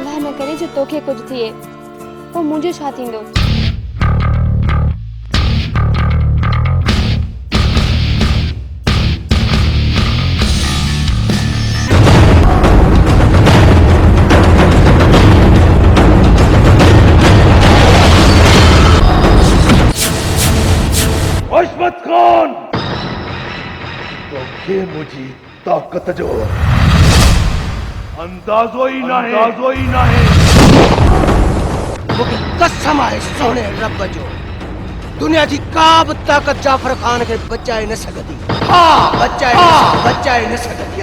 अल्लाह न करे जो तोखे कुछ थिए तो मुझे छा थींदो। अशमत खान तोखे मुझी ताकत जो अंदाजो ही ना है। मुझे कसम है सोने रब जो दुनिया की काब ताकत जाफर खान के बचाए न सकती। हाँ बचाए न सकती।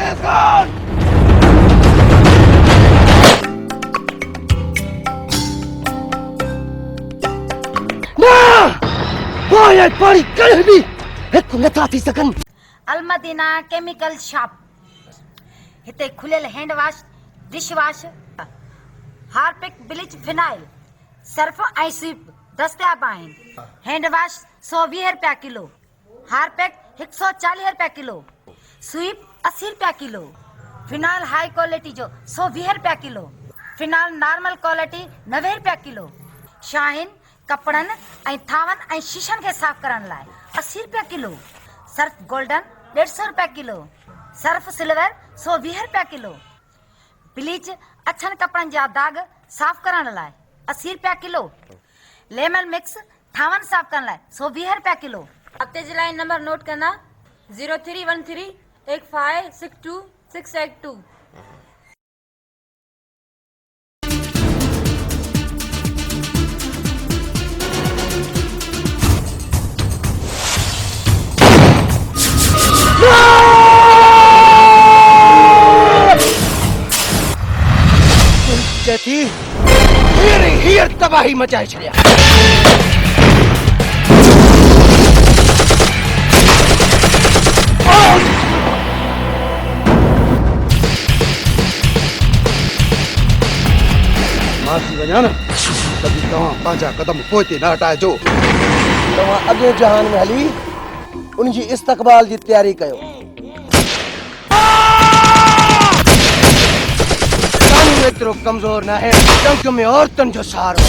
वो ये पानी कल भी एक नथा थी सकन। अलमदीना केमिकल शॉप हिते खुलियल hand wash dish wash Harpic bleach phenyl Surf ऐं स्वीप दस्तियाब आहिनि। हैंड वॉश 120 रुपया किलो, हार्पिक 140 रुपया किलो, स्वीप 80 रुपया किलो, फिनाइल हाई क्वालिटी जो 120 रुपया किलो, फिनाइल नॉर्मल क्वालिटी 90 रुपया किलो, शाहीन कपड़न ऐं थावन ऐं शीशन के साफ करण लाइ 80 रुपया किलो, सर्फ गोल्डन 150 रुपया किलो, सर्फ सिल्वर 120 रुपया किलो, ब्लीच अछन कपड़न जा दाग साफ करण लाइ 80 रुपया किलो, लेमन मिक्स थावन साफ करण लाइ 120 रुपया किलो। खाते जे लाइ नंबर नोट करना 0313 8562 682। थी हीर तबाही मचाए छड़िया। मासी वञा न तभी तव्हां पंहिंजा कदम पोइते न हटाइजो। तव्हां अॻे जहान में हली उनजी इस्तक़बाल जी तयारी कयो। एतिरो कमज़ोर न आहे, जंग में औरतुनि जो सहारो।